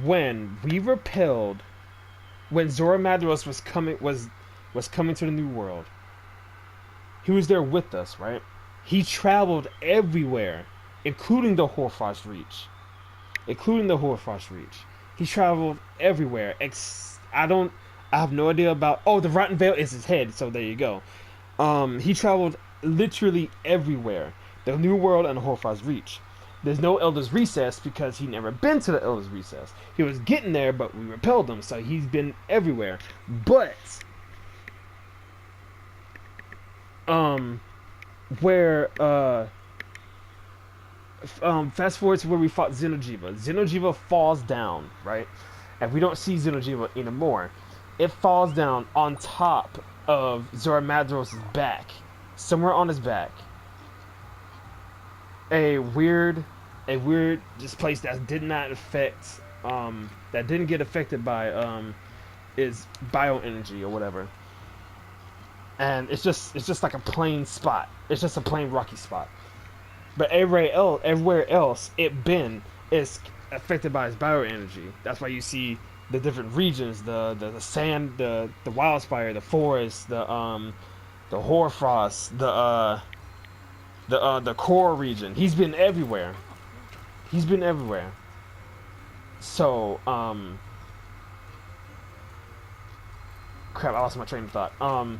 when we repelled, when Zora Madros was coming to the New World, he was there with us, right? He traveled everywhere, including the Hoarfrost Reach. Including the Hoarfrost Reach. He traveled everywhere. I have no idea about. Oh, the Rotten Veil is his head, so there you go. He traveled literally everywhere. The New World and the Hoarfrost Reach. There's no Elder's Recess because he never been to the Elder's Recess. He was getting there, but we repelled him, so he's been everywhere. But where fast forward to where we fought Xenojiva. Xenojiva falls down, right? And we don't see Xenojiva anymore. It falls down on top of Zora Madros' back, somewhere on his back. A weird just place that did not affect, that didn't get affected by is bioenergy or whatever. And it's just like a plain spot. It's just a plain rocky spot. But everywhere else it been is affected by its bioenergy. That's why you see the different regions, the sand, the wildspire, the forest, the hoarfrost, the core region. He's been everywhere. He's been everywhere. So crap, I lost my train of thought.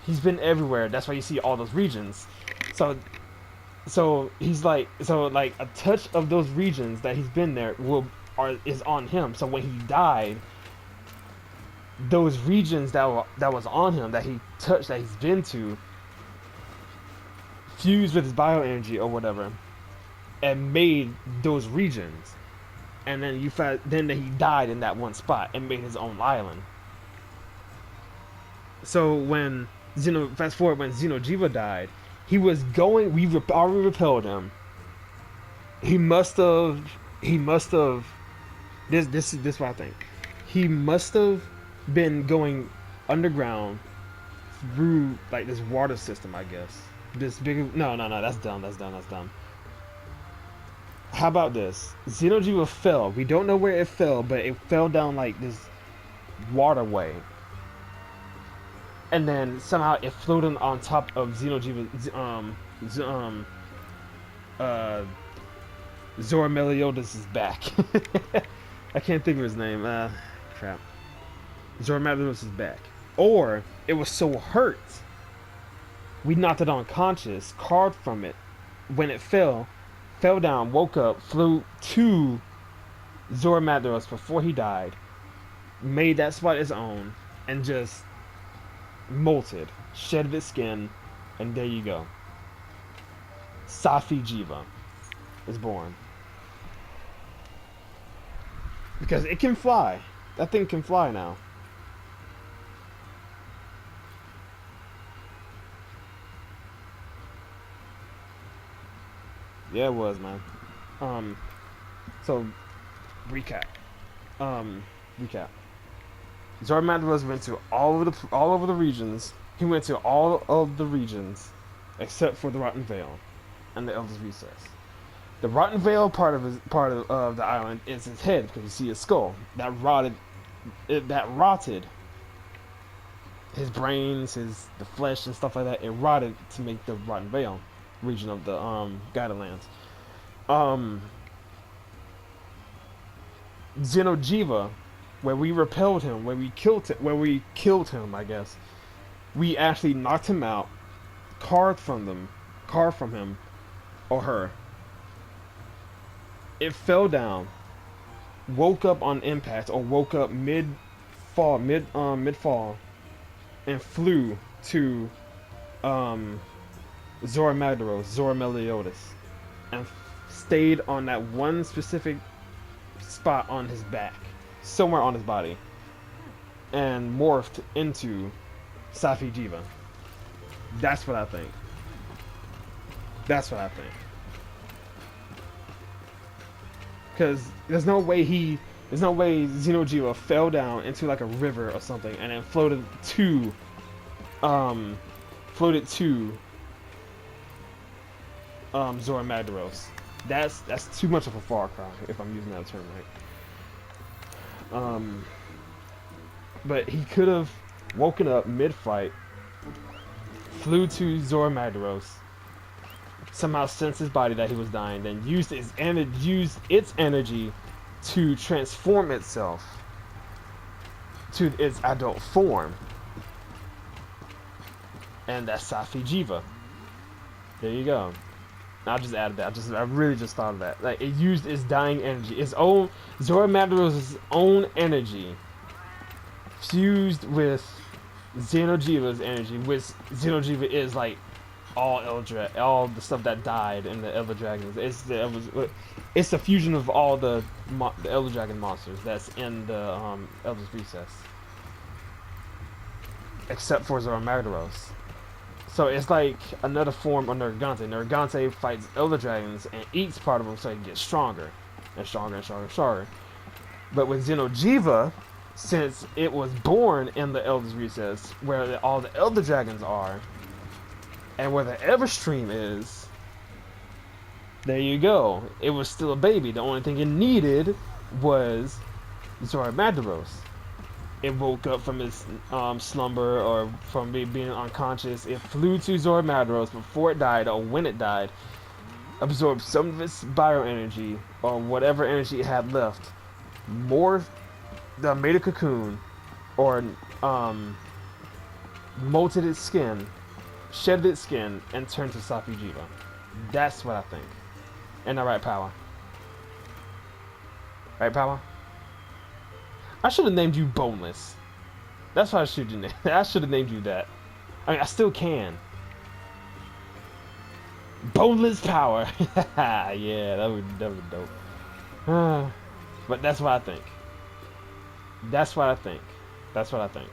He's been everywhere. That's why you see all those regions. So he's like a touch of those regions that he's been there is on him. So when he died, those regions that was on him, that he touched, that he's been to, fused with his bioenergy or whatever, and made those regions. And then he died in that one spot and made his own island. So when fast forward when Xenojiva died, he was going. We already repelled him. He must have. This is what I think. He must have been going underground through like this water system, I guess. This big. No. That's dumb. That's dumb. How about this? Xenojiva fell. We don't know where it fell, but it fell down like this waterway. And then somehow it floated on top of Zora Meliodas' back. I can't think of his name. Crap. Zora Meliodas' back. Or it was so hurt, we knocked it unconscious, carved from it. When it fell down, woke up, flew to Zora Meliodas before he died, made that spot his own, and just molted, shed its skin, and there you go. Safi Jiiva is born. Because it can fly. That thing can fly now. Yeah, it was, man. So recap. Recap. Zora Madros went to all over the regions. He went to all of the regions, except for the Rotten Veil, and the Elder's Recess. The Rotten Veil part of the island is his head, because you see his skull that rotted. That rotted. His brains, the flesh and stuff like that. It rotted to make the Rotten Veil region of the Guidelands. Xenojiva, where we repelled him, where we killed him, I guess. We actually knocked him out, carved from him, or her. It fell down, woke up on impact, or woke up mid-fall, and flew to Zora Meliodas, and stayed on that one specific spot on his back, somewhere on his body, and morphed into Safi Jiiva. That's what I think. Because there's no way Xenojiva fell down into like a river or something and then floated to Zora Madros. That's too much of a far cry, if I'm using that term Um, but he could have woken up mid-fight, flew to Zora Magdaros, somehow sensed his body that he was dying, then used its energy to transform itself to its adult form. And that's Safi Jiiva. There you go. I just added that. I really just thought of that. Like, it used its dying energy, its own Zora Magdaros' own energy, fused with Xenojiva's energy, which Xenojiva is like all the stuff that died in the Elder Dragons. It's the fusion of all the Elder Dragon monsters that's in the Elder's Recess, except for Zora Magdaros. So it's like another form of Nergante. Nergante fights Elder Dragons and eats part of them so he gets stronger and stronger and stronger and stronger. But with Xenojiva, since it was born in the Elder's Recess, where all the Elder Dragons are, and where the Everstream is, there you go. It was still a baby. The only thing it needed was Zora Magdaros. It woke up from its slumber or from being unconscious. It flew to Zora Magdaros before it died or when it died, absorbed some of its bioenergy or whatever energy it had left, made a cocoon, or molted its skin, shedded its skin, and turned to Safi Jiiva. That's what I think. And the right power. Right power? I should have named you Boneless. That's what I should have named. I should have named you that. I mean, I still can. Boneless power. Yeah, that would dope. But that's what I think. That's what I think.